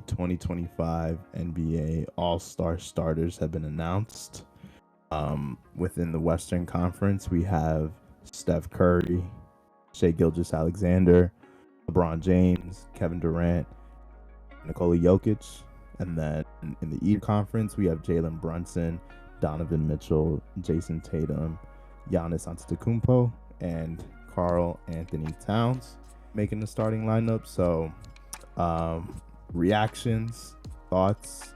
2025 NBA All-Star starters have been announced. Within the Western Conference, we have Steph Curry, Shai Gilgeous-Alexander, LeBron James, Kevin Durant, Nikola Jokic. And then in the Eastern Conference, we have Jalen Brunson, Donovan Mitchell, Jason Tatum, Giannis Antetokounmpo, and Karl Anthony Towns making the starting lineup. So, reactions, thoughts,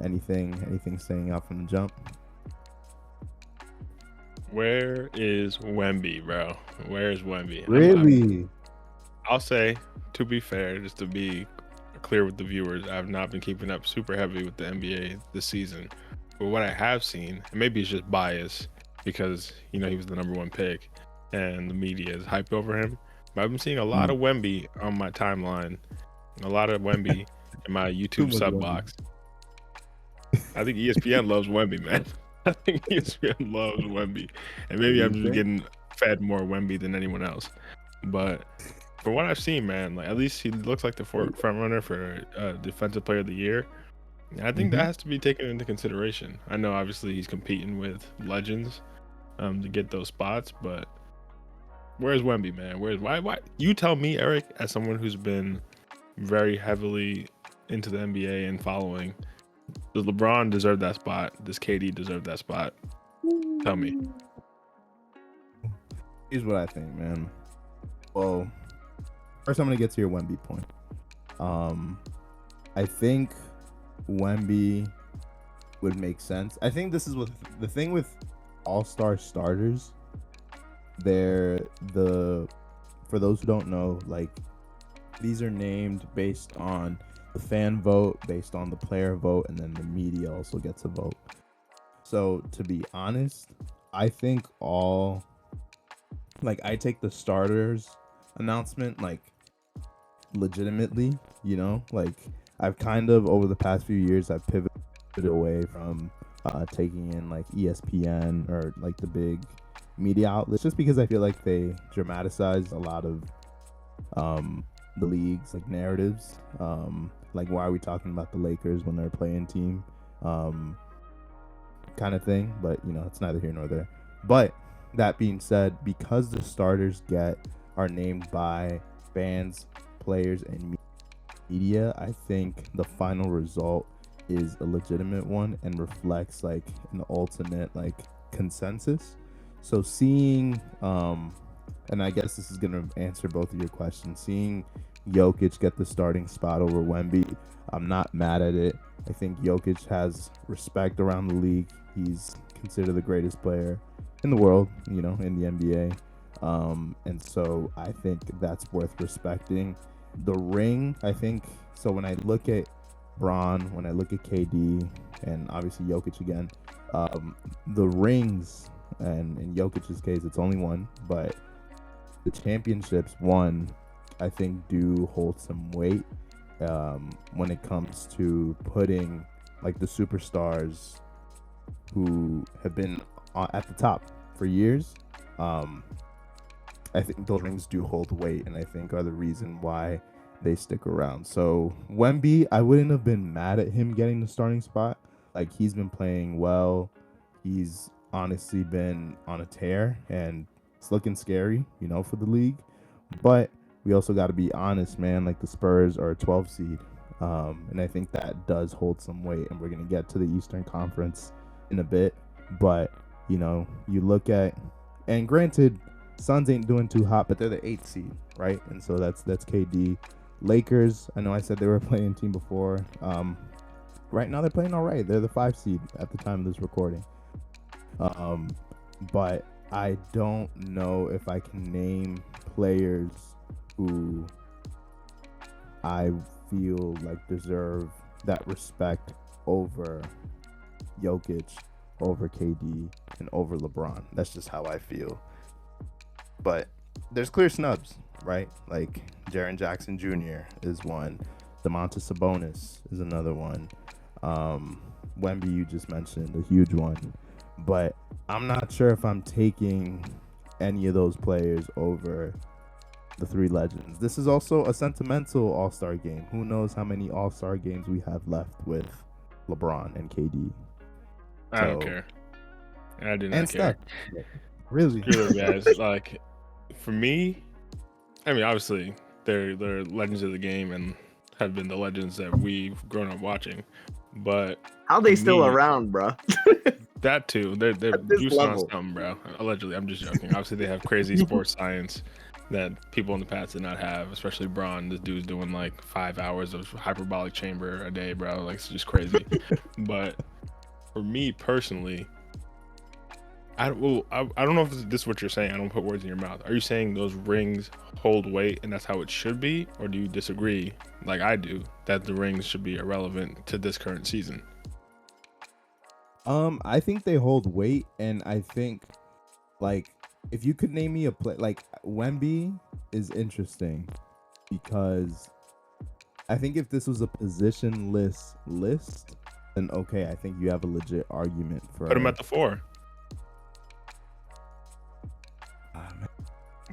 anything staying out from the jump? Where is Wemby, bro? Where is Wemby? Really? I'll say, to be fair, just to be clear with the viewers, I've not been keeping up super heavy with the NBA this season. But what I have seen, and maybe it's just bias because, he was the number one pick and the media is hyped over him. But I've been seeing a lot of Wemby on my timeline, a lot of Wemby in my YouTube sub box. I think ESPN loves Wemby, man. I think ESPN loves Wemby. And maybe I'm just getting fed more Wemby than anyone else. But from what I've seen, man, like at least he looks like the front runner for Defensive Player of the Year. And I think that has to be taken into consideration. I know obviously he's competing with legends to get those spots, but where's Wemby, man? Why? You tell me, Eric, as someone who's been very heavily into the NBA and following, does LeBron deserve that spot? Does KD deserve that spot? Tell me. Here's what I think, man. Well, first I'm gonna get to your Wemby point. I think Wemby would make sense. I think this is what the thing with all-star starters. For those who don't know, like, these are named based on the fan vote, based on the player vote, and then the media also gets a vote. So to be honest, I think I take the starters announcement like legitimately, like I've kind of over the past few years I've pivoted away from taking in like ESPN or like the big media outlets, just because I feel like they dramatize a lot of the league's like narratives. Like, why are we talking about the Lakers when they're a play-in team, kind of thing. But it's neither here nor there. But that being said, because the starters are named by fans, players, and media, I think the final result is a legitimate one and reflects like an ultimate like consensus. So seeing, and I guess this is gonna answer both of your questions. Seeing Jokic get the starting spot over Wemby, I'm not mad at it. I think Jokic has respect around the league. He's considered the greatest player in the world, in the NBA. And so I think that's worth respecting. The ring, I think, so when I look at Bron, when I look at KD, and obviously Jokic again, the rings, and in Jokic's case, it's only one, but the championships won, I think, do hold some weight when it comes to putting like the superstars who have been at the top for years. I think those rings do hold weight, and I think are the reason why they stick around. So Wemby, I wouldn't have been mad at him getting the starting spot. Like, he's been playing well. He's honestly been on a tear, and it's looking scary, for the league. But we also got to be honest, man. Like, the Spurs are a 12 seed, and I think that does hold some weight. And we're gonna get to the Eastern Conference in a bit, but you look at, and granted, Suns ain't doing too hot, but they're the 8th seed, right? And so that's KD. Lakers, I know I said they were a play-in team before. Right now they're playing all right. They're the 5 seed at the time of this recording. But I don't know if I can name players who I feel like deserve that respect over Jokic, over KD, and over LeBron. That's just how I feel. But there's clear snubs, right? Like Jaren Jackson Jr. is one. Domantas Sabonis is another one. Wemby, you just mentioned, a huge one. But I'm not sure if I'm taking any of those players over the three legends. This is also a sentimental All-Star game. Who knows how many All-Star games we have left with LeBron and KD. I don't care. I do not And care. Steph. Really? Screw those guys. Like, for me, I mean, obviously, they're legends of the game and have been the legends that we've grown up watching. But How they for still me, around, bro? that too. They're At this juicing on level. something, bro. Allegedly, I'm just joking. Obviously, they have crazy sports science that people in the past did not have, especially Braun. This dude's doing like 5 hours of hyperbolic chamber a day, bro. Like, it's just crazy. But for me personally, I don't know if this is what you're saying. I don't put words in your mouth. Are you saying those rings hold weight and that's how it should be, or do you disagree, like I do, that the rings should be irrelevant to this current season? I think they hold weight, and I think, like, if you could name me a play, like Wemby is interesting because I think if this was a positionless list, then okay, I think you have a legit argument for Put him at the 4. Man,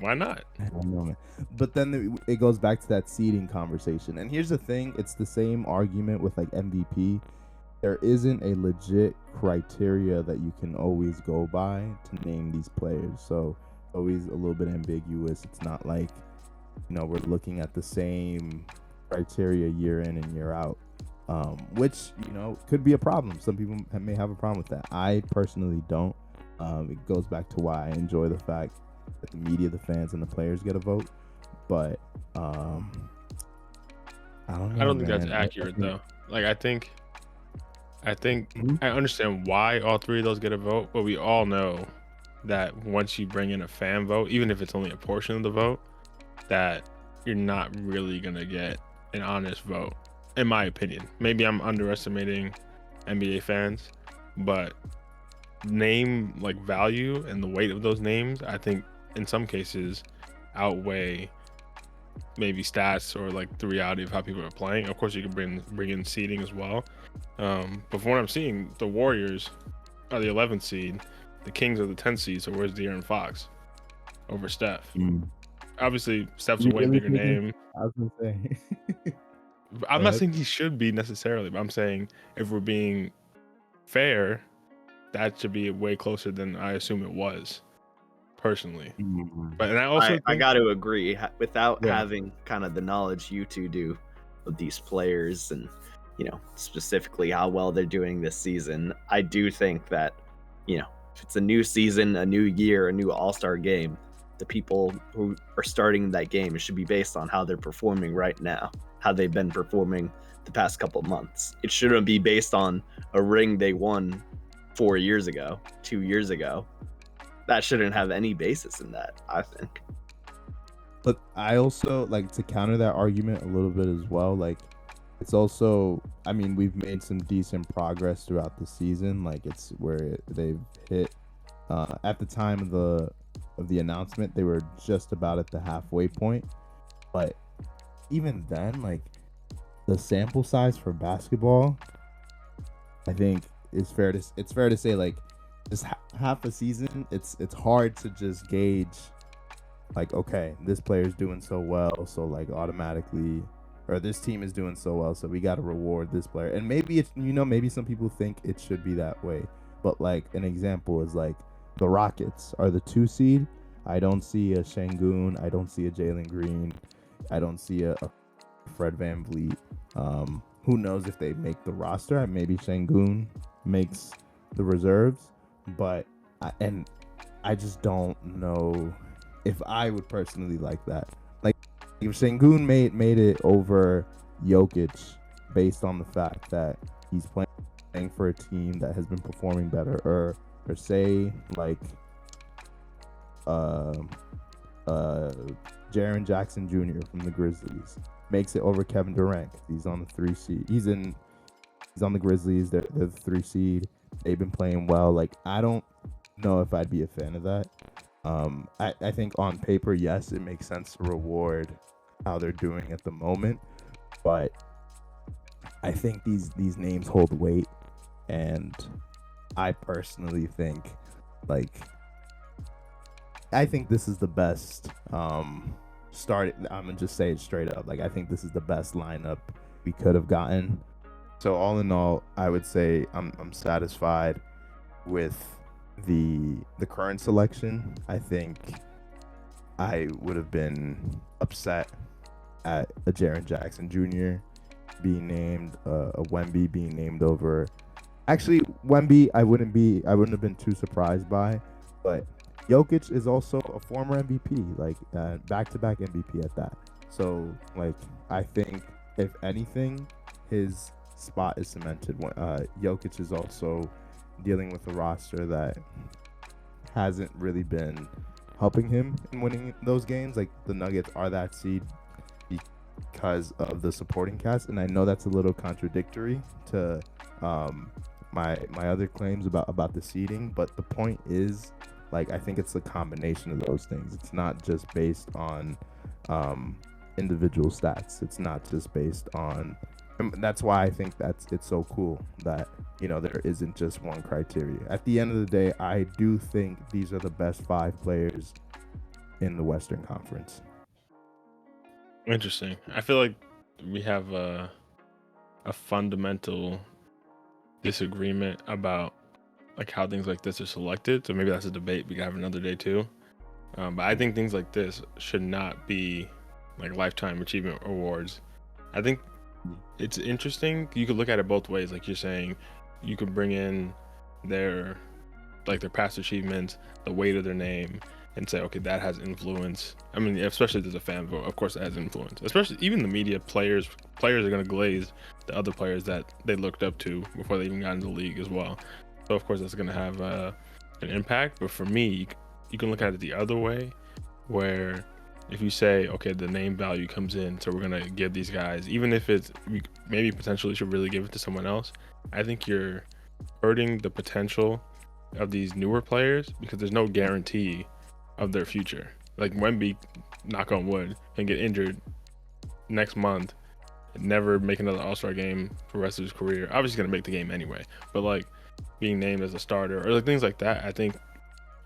Why not? I don't know, man. But then it goes back to that seeding conversation. And here's the thing: it's the same argument with like MVP. There isn't a legit criteria that you can always go by to name these players. So always a little bit ambiguous. It's not like, we're looking at the same criteria year in and year out, which, could be a problem. Some people may have a problem with that. I personally don't. It goes back to why I enjoy the fact that the media, the fans, and the players get a vote. But I don't know. I don't think man. that's accurate though. Like, I think Mhm. I understand why all 3 of those get a vote, but we all know that once you bring in a fan vote, even if it's only a portion of the vote, that you're not really gonna get an honest vote, in my opinion. Maybe I'm underestimating NBA fans, but name like value and the weight of those names, I think in some cases outweigh maybe stats or like the reality of how people are playing. Of course, you can bring in seeding as well. But from what I'm seeing, the Warriors are the 11th seed, the Kings are the 10th seed. So where's De'Aaron Fox over Steph? Obviously, Steph's a way bigger name. I was gonna say. I'm Go not ahead. saying he should be necessarily, but I'm saying if we're being fair, that should be way closer than I assume it was, personally. But and I also I think, got to agree. Without Yeah. having kind of the knowledge you two do of these players and, specifically how well they're doing this season, I do think that, if it's a new season, a new year, a new All-Star game, the people who are starting that game, it should be based on how they're performing right now, how they've been performing the past couple months. It shouldn't be based on a ring they won 4 years ago, 2 years ago. That shouldn't have any basis in that, I think. But I also like to counter that argument a little bit as well. Like, it's also, I mean, we've made some decent progress throughout the season. Like, it's where they've hit at the time of the announcement, they were just about at the halfway point. But even then, like, the sample size for basketball, I think it's fair to say, like, just half a season, it's hard to just gauge, like, okay, this player's doing so well, so like automatically, or this team is doing so well, so we got to reward this player. And maybe it's, maybe some people think it should be that way, but like an example is like the Rockets are the 2 seed. I don't see a Şengün, I don't see a Jalen Green, I don't see a Fred VanVleet. Who knows if they make the roster? Maybe Şengün makes the reserves, but I just don't know if I would personally like that. Like, if Şengün made it over Jokic based on the fact that he's playing for a team that has been performing better, or say like Jaren Jackson Jr. from the Grizzlies makes it over Kevin Durant. He's on the 3 seed. He's on the Grizzlies. They're the 3 seed. They've been playing well. Like, I don't know if I'd be a fan of that. I think on paper, yes, it makes sense to reward how they're doing at the moment, but I think these names hold weight, and I personally think, like, I think this is the best I'm gonna just say it straight up. Like, I think this is the best lineup we could have gotten. So all in all, I would say I'm satisfied with the current selection. I think I would have been upset at a Jaren Jackson Jr. being named, a Wemby being named over. Actually, Wemby, I wouldn't have been too surprised by, but Jokic is also a former MVP, like back-to-back MVP at that. So, like, I think if anything, his spot is cemented. Jokic is also dealing with a roster that hasn't really been helping him in winning those games. Like, the Nuggets are that seed because of the supporting cast, and I know that's a little contradictory to my other claims about the seeding, but the point is, like, I think it's a combination of those things. It's not just based on individual stats. It's not just based on, and that's why I think it's so cool that, you know, there isn't just one criteria. At the end of the day, I do think these are the best 5 players in the Western Conference. Interesting. I feel like we have a fundamental disagreement about like how things like this are selected. So maybe that's a debate we can have another day too. But I think things like this should not be like lifetime achievement awards. I think it's interesting. You could look at it both ways. Like you're saying, you could bring in their past achievements, the weight of their name, and say, okay, that has influence. I mean, especially if there's a fan vote, of course it has influence. Especially even the media, players are going to glaze the other players that they looked up to before they even got into the league as well. So of course that's going to have an impact. But for me, you can look at it the other way, where if you say, okay, the name value comes in, so we're going to give these guys, even if we maybe potentially should really give it to someone else, I think you're hurting the potential of these newer players because there's no guarantee of their future. Like Wemby, knock on wood, can get injured next month and never make another All-Star game for the rest of his career. Obviously he's gonna make the game anyway, but like being named as a starter or like things like that, I think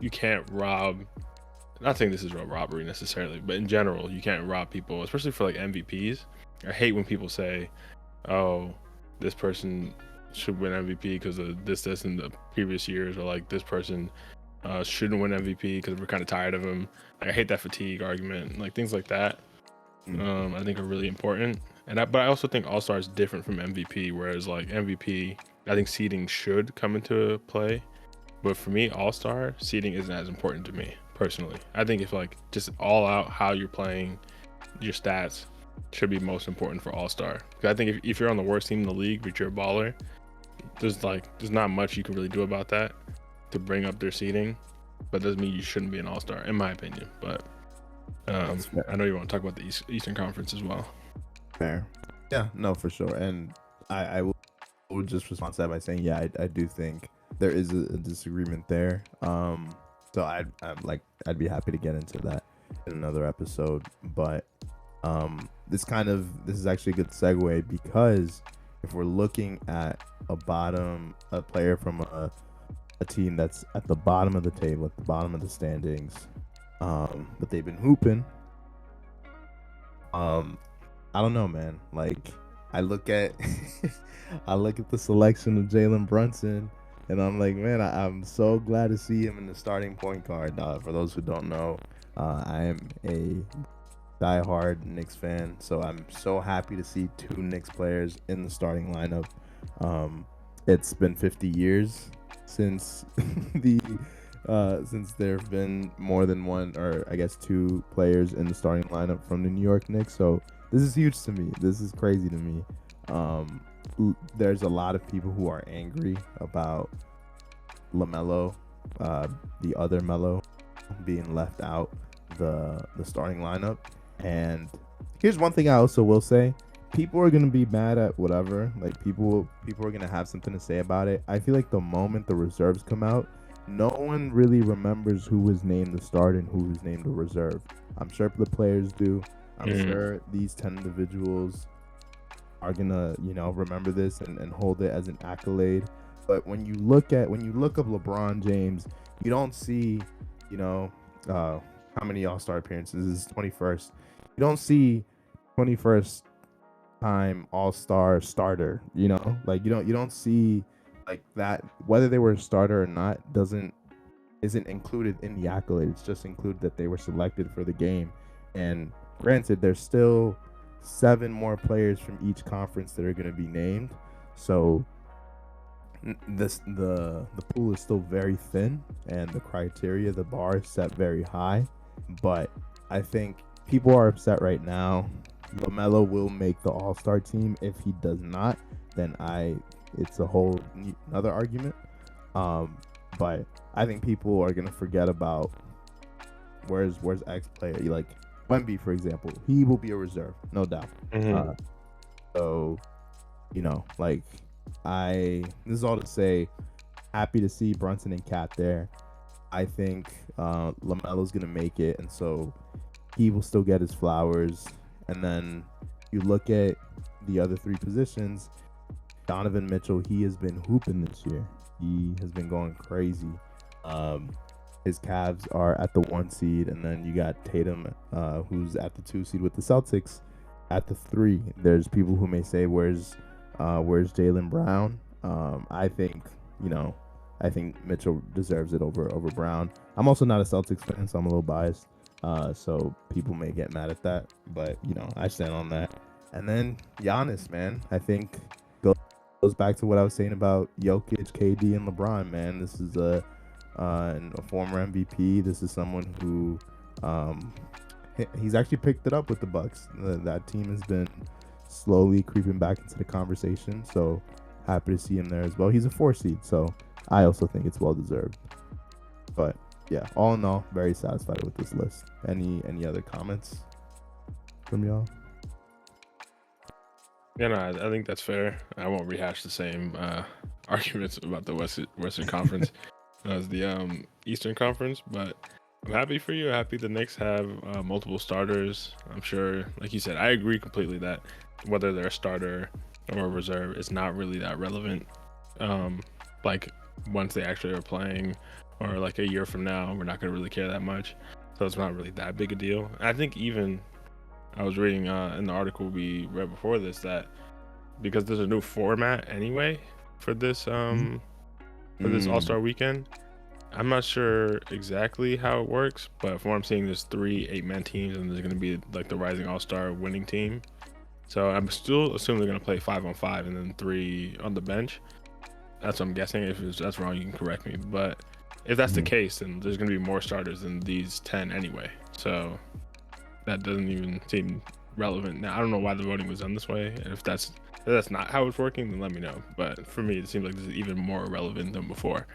you can't rob. Not saying this is a robbery necessarily, but in general, you can't rob people, especially for like MVPs. I hate when people say, "Oh, this person should win MVP because of this in the previous years," or like this person shouldn't win MVP because we're kind of tired of him. Like, I hate that fatigue argument. Like things like that, I think are really important. But I also think All-Star is different from MVP. Whereas like MVP, I think seeding should come into play. But for me, All-Star seeding isn't as important to me personally. I think if like just all out how you're playing, your stats should be most important for All-Star. Because I think if you're on the worst team in the league, but you're a baller, there's not much you can really do about that to bring up their seeding, but doesn't mean you shouldn't be an All-Star, in my opinion. But I know you want to talk about the Eastern Conference as well. Fair. Yeah, no, for sure. And I will just respond to that by saying, yeah, I do think there is a disagreement there. So I'd be happy to get into that in another episode. But this is actually a good segue, because if we're looking at a player from a team that's at the bottom of the table, at the bottom of the standings, but they've been hooping. I don't know, man. Like, I look at the selection of Jalen Brunson, and I'm like, man, I'm so glad to see him in the starting point guard. For those who don't know, I am a diehard Knicks fan, so I'm so happy to see 2 Knicks players in the starting lineup. It's been 50 years since since there have been more than one, or I guess 2 players in the starting lineup from the New York Knicks. So this is huge to me. This is crazy to me. There's a lot of people who are angry about LaMelo, the other Melo, being left out the starting lineup. And here's one thing I also will say: people are gonna be mad at whatever. Like, people are gonna have something to say about it. I feel like the moment the reserves come out, no one really remembers who was named the starter and who was named the reserve. I'm sure the players do. I'm sure these 10 individuals are gonna, remember this and hold it as an accolade. But when you look up LeBron James, you don't see, how many All-Star appearances. This is 21st. don't see 21st time all-star starter, like you don't see like that. Whether they were a starter or not isn't included in the accolade. It's just included that they were selected for the game. And granted, there's still 7 more players from each conference that are going to be named, so the pool is still very thin, and the bar is set very high. But I think people are upset right now. LaMelo will make the All-Star team. If he does not, then it's a whole another argument. But I think people are gonna forget about where's X player, like Wemby, for example. He will be a reserve, no doubt. So like this is all to say, happy to see Brunson and Cat there. I think LaMelo's gonna make it, and so he will still get his flowers. And then you look at the other 3 positions. Donovan Mitchell, he has been hooping this year. He has been going crazy. His Cavs are at the 1 seed, and then you got Tatum, who's at the 2 seed with the Celtics at the 3. There's people who may say, where's Jaylen Brown? I think Mitchell deserves it over Brown. I'm also not a Celtics fan, so I'm a little biased. So people may get mad at that, but I stand on that. And then Giannis, man, I think goes back to what I was saying about Jokic, KD, and LeBron. Man, this is a former MVP. This is someone who he's actually picked it up with the Bucks. That team has been slowly creeping back into the conversation. So happy to see him there as well. He's a 4 seed, so I also think it's well deserved. But yeah, all in all, very satisfied with this list. Any other comments from y'all? Yeah, no, I think that's fair. I won't rehash the same arguments about the Western Conference as the Eastern Conference, but I'm happy for you. Happy the Knicks have multiple starters. I'm sure, like you said, I agree completely that whether they're a starter or a reserve is not really that relevant. Like once they actually are playing, or like a year from now, we're not going to really care that much. So it's not really that big a deal. I think even I was reading in the article we read before this that because there's a new format anyway for this All-Star weekend. I'm not sure exactly how it works, but from what I'm seeing, there's 3 8-man teams, and there's going to be like the Rising All-Star winning team. So I'm still assuming they're going to play 5-on-5 and then 3 on the bench. That's what I'm guessing. If that's wrong, you can correct me. But if that's the case, then there's going to be more starters than these 10 anyway. So that doesn't even seem relevant. Now, I don't know why the voting was done this way. And if that's not how it's working, then let me know. But for me, it seems like this is even more relevant than before.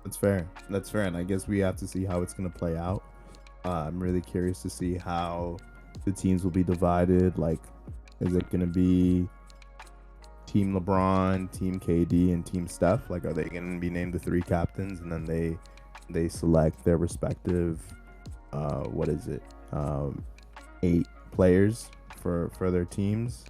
That's fair. And I guess we have to see how it's going to play out. I'm really curious to see how the teams will be divided. Like, is it going to be Team LeBron, Team KD, and Team Steph? Like, are they going to be named the 3 captains, and then they select their respective 8 players for their teams?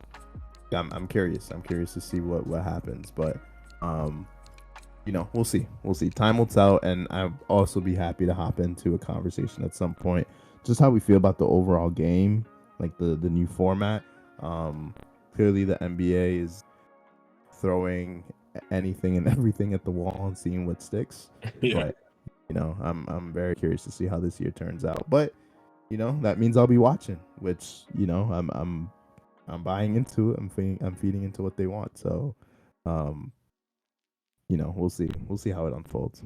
I'm curious. I'm curious to see what happens, but we'll see. Time will tell, and I'll also be happy to hop into a conversation at some point, just how we feel about the overall game, like the new format. Clearly, the NBA is throwing anything and everything at the wall and seeing what sticks. Yeah. But I'm very curious to see how this year turns out. But that means I'll be watching, which I'm buying into it. I'm feeding into what they want. So we'll see how it unfolds.